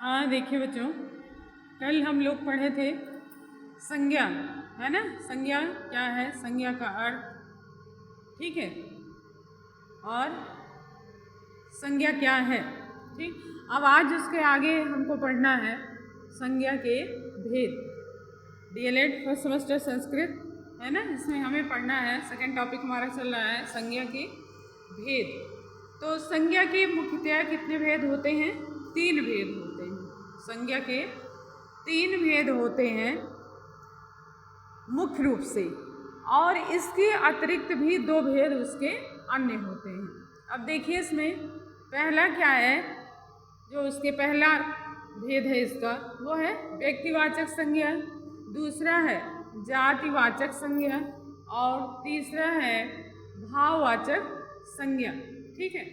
हाँ देखिए बच्चों, कल हम लोग पढ़े थे संज्ञा, है ना। संज्ञा क्या है, संज्ञा का अर्थ, ठीक है, और संज्ञा क्या है, ठीक। अब आज उसके आगे हमको पढ़ना है संज्ञा के भेद। डीएलएड फर्स्ट सेमेस्टर संस्कृत, है ना, इसमें हमें पढ़ना है। सेकंड टॉपिक हमारा चल रहा है संज्ञा के भेद। तो संज्ञा के मुख्यतः कितने भेद होते हैं? 3 भेद होते हैं। संज्ञा के 3 भेद होते हैं मुख्य रूप से, और इसके अतिरिक्त भी 2 भेद उसके अन्य होते हैं। अब देखिए इसमें पहला क्या है, जो उसके पहला भेद है इसका, वो है व्यक्तिवाचक संज्ञा, दूसरा है जातिवाचक संज्ञा, और तीसरा है भाववाचक संज्ञा, ठीक है।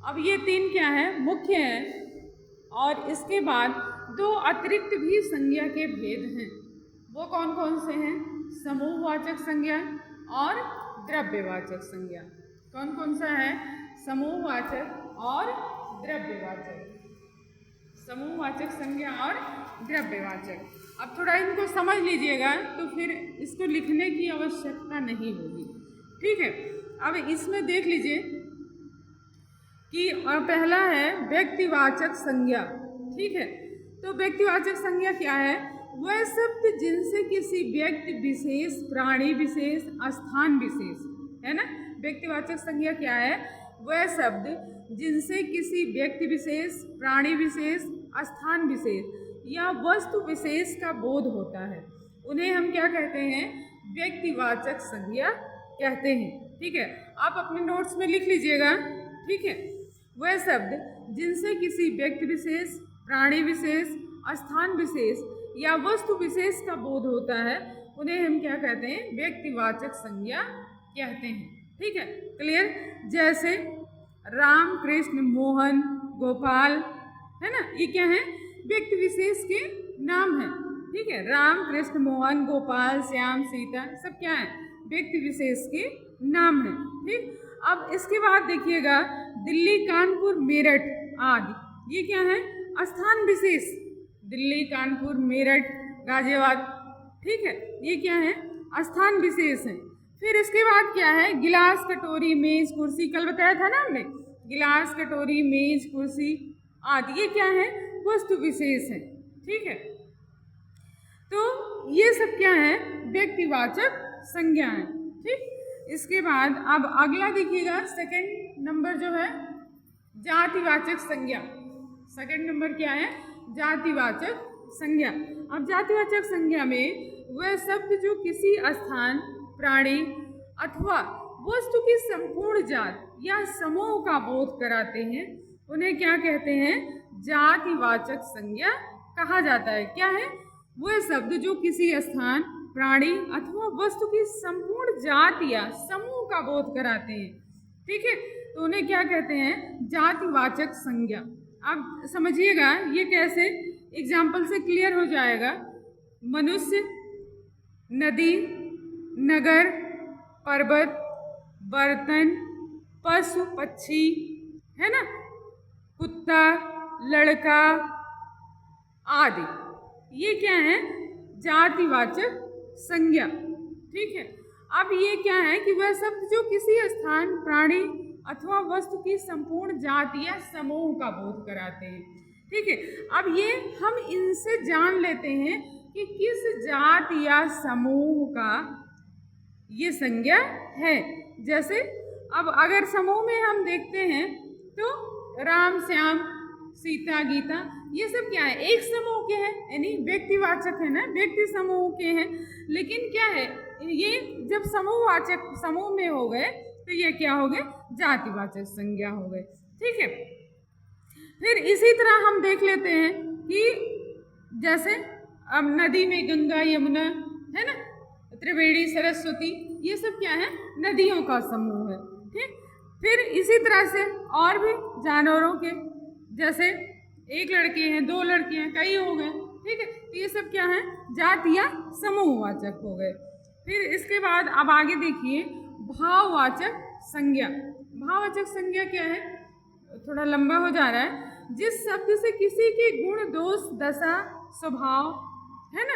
अब ये 3 क्या है, मुख्य हैं, और इसके बाद 2 अतिरिक्त भी संज्ञा के भेद हैं। वो कौन कौन से हैं? समूहवाचक संज्ञा और द्रव्यवाचक संज्ञा। कौन कौन सा है? समूहवाचक और द्रव्यवाचक। समूहवाचक संज्ञा और द्रव्यवाचक। अब थोड़ा इनको समझ लीजिएगा तो फिर इसको लिखने की आवश्यकता नहीं होगी, ठीक है। अब इसमें देख लीजिए कि पहला है व्यक्तिवाचक संज्ञा, ठीक है। तो व्यक्तिवाचक संज्ञा क्या है? वह शब्द जिनसे किसी व्यक्ति विशेष, प्राणी विशेष, स्थान विशेष, है ना। व्यक्तिवाचक संज्ञा क्या है? वह शब्द जिनसे किसी व्यक्ति विशेष, प्राणी विशेष, स्थान विशेष या वस्तु विशेष का बोध होता है, उन्हें हम क्या कहते हैं? व्यक्तिवाचक संज्ञा कहते हैं, ठीक है। आप अपने नोट्स में लिख लीजिएगा, ठीक है। वह शब्द जिनसे किसी व्यक्ति विशेष, प्राणी विशेष, स्थान विशेष या वस्तु विशेष का बोध होता है, उन्हें हम क्या कहते हैं? व्यक्तिवाचक संज्ञा कहते हैं, ठीक है। क्लियर? जैसे राम, कृष्ण, मोहन, गोपाल, है ना, ये क्या है? व्यक्ति विशेष के नाम हैं, ठीक है। राम, कृष्ण, मोहन, गोपाल, श्याम, सीता, सब क्या है? व्यक्ति विशेष के नाम हैं, ठीक। अब इसके बाद देखिएगा दिल्ली, कानपुर, मेरठ आदि, ये क्या है? स्थान विशेष। दिल्ली, कानपुर, मेरठ, गाजियाबाद, ठीक है, ये क्या है? स्थान विशेष है। फिर इसके बाद क्या है? गिलास, कटोरी, मेज, कुर्सी, कल बताया था ना हमने, गिलास, कटोरी, मेज, कुर्सी आदि, ये क्या है? वस्तु विशेष है, ठीक है। तो ये सब क्या है? व्यक्तिवाचक संज्ञा है, ठीक। इसके बाद अब अगला देखिएगा, सेकंड नंबर जो है जातिवाचक संज्ञा। सेकंड नंबर क्या है? जातिवाचक संज्ञा। अब जातिवाचक संज्ञा में वह शब्द जो किसी स्थान, प्राणी अथवा वस्तु की संपूर्ण जात या समूह का बोध कराते हैं, उन्हें क्या कहते हैं? जातिवाचक संज्ञा कहा जाता है। क्या है? वह शब्द जो किसी स्थान, प्राणी अथवा वस्तु की संपूर्ण जात या समूह का बोध कराते हैं, ठीक है, तो उन्हें क्या कहते हैं? जातिवाचक संज्ञा। अब समझिएगा ये कैसे, एग्जाम्पल से क्लियर हो जाएगा। मनुष्य, नदी, नगर, पर्वत, बर्तन, पशु, पक्षी, है ना, कुत्ता, लड़का आदि, ये क्या है? जातिवाचक संज्ञा, ठीक है। अब ये क्या है कि वह शब्द जो किसी स्थान, प्राणी अथवा वस्तु की संपूर्ण जात या समूह का बोध कराते हैं, ठीक है। अब ये हम इनसे जान लेते हैं कि किस जात या समूह का ये संज्ञा है। जैसे अब अगर समूह में हम देखते हैं तो राम, श्याम, सीता, गीता, ये सब क्या है? एक समूह के हैं, यानी व्यक्तिवाचक है ना, व्यक्ति समूह के हैं। लेकिन क्या है, ये जब समूहवाचक समूह में हो गए तो ये क्या हो गए? जातिवाचक संज्ञा हो गए, ठीक है। फिर इसी तरह हम देख लेते हैं कि जैसे अब नदी में गंगा, यमुना, है ना, त्रिवेणी, सरस्वती, ये सब क्या है? नदियों का समूह है, ठीक। फिर इसी तरह से और भी जानवरों के, जैसे एक लड़के हैं, 2 लड़के हैं, कई हो गए, ठीक है, तो ये सब क्या है? जात या समूहवाचक हो गए। फिर इसके बाद अब आगे देखिए भाववाचक संज्ञा। भाववाचक संज्ञा क्या है? थोड़ा लंबा हो जा रहा है। जिस शब्द से किसी के गुण दोष दशा स्वभाव, है ना,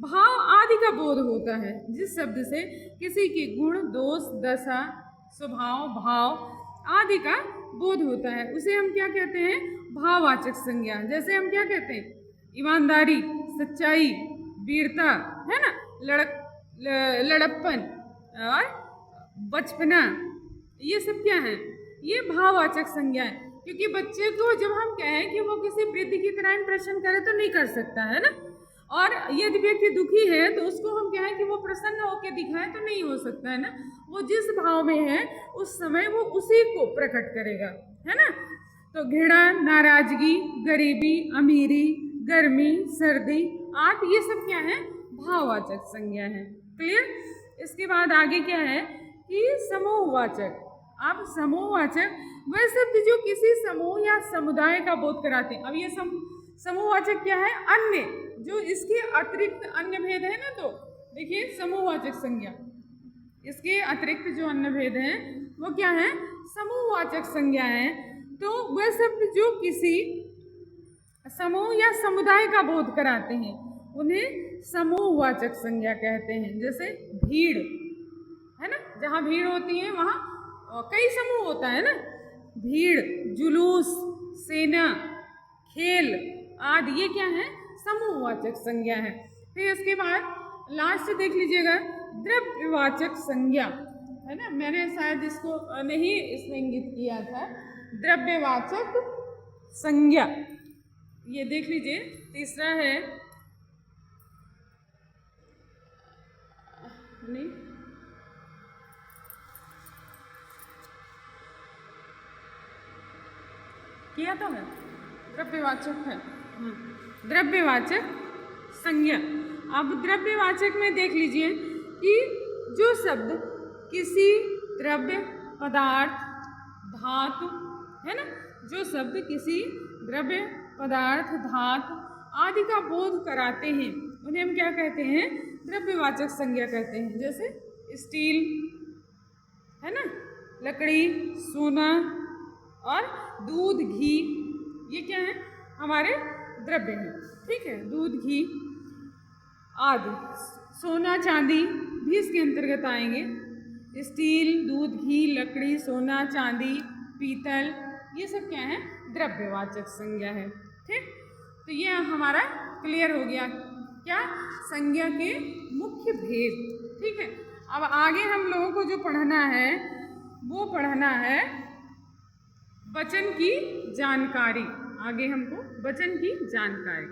भाव आदि का बोध होता है। जिस शब्द से किसी के गुण दोष दशा स्वभाव भाव आदि का बोध होता है उसे हम क्या कहते हैं? भाववाचक संज्ञा। जैसे हम क्या कहते हैं? ईमानदारी, सच्चाई, वीरता, है ना, लड़प्पन और बचपना, ये सब क्या है? ये भाववाचक संज्ञा है। क्योंकि बच्चे को जब हम कहें कि वो किसी वृद्ध की तरह इंप्रेशन करे तो नहीं कर सकता, है ना, और यदि व्यक्ति दुखी है तो उसको हम कहें कि वो प्रसन्न होकर दिखाए तो नहीं हो सकता, है ना। वो जिस भाव में है उस समय वो उसी को प्रकट करेगा, है ना। तो घृणा, नाराजगी, गरीबी, अमीरी, गर्मी, सर्दी आदि ये सब क्या है? भाववाचक संज्ञा है। क्लियर? इसके बाद आगे क्या है कि समूहवाचक। अब समूहवाचक वह शब्द जो किसी समूह या समुदाय का बोध कराते हैं। अब ये समूहवाचक क्या है? अन्य, जो इसके अतिरिक्त अन्य भेद है ना, तो देखिए समूहवाचक संज्ञा, इसके अतिरिक्त जो अन्य भेद हैं वो क्या है? समूहवाचक संज्ञा है। तो वह शब्द जो किसी समूह या समुदाय का बोध कराते हैं उन्हें समूहवाचक संज्ञा कहते हैं। जैसे भीड़, है ना, जहाँ भीड़ होती है वहाँ कई समूह होता है ना। भीड़, जुलूस, सेना, खेल आदि ये क्या है? समूहवाचक संज्ञा है। फिर इसके बाद लास्ट देख लीजिएगा, द्रव्यवाचक संज्ञा, है ना। मैंने शायद इसको नहीं इसमें इंगित किया था, द्रव्यवाचक संज्ञा, ये देख लीजिए। तीसरा है नहीं, किया तो है, द्रव्यवाचक है, द्रव्यवाचक संज्ञा। अब द्रव्यवाचक में देख लीजिए कि जो शब्द किसी द्रव्य, पदार्थ, धातु, है ना, जो शब्द किसी द्रव्य, पदार्थ, धातु आदि का बोध कराते हैं उन्हें हम क्या कहते हैं? द्रव्यवाचक संज्ञा कहते हैं। जैसे स्टील, है ना, लकड़ी, सोना और दूध, घी, ये क्या है? हमारे द्रव्य हैं, ठीक है। दूध, घी आदि, सोना, चांदी भी इसके अंतर्गत आएंगे। स्टील, दूध, घी, लकड़ी, सोना, चांदी, पीतल, ये सब क्या है? द्रव्यवाचक संज्ञा है। ठीक, तो ये हमारा क्लियर हो गया क्या? संज्ञा के मुख्य भेद। ठीक है, अब आगे हम लोगों को जो पढ़ना है वो पढ़ना है वचन की जानकारी। आगे हमको वचन की जानकारी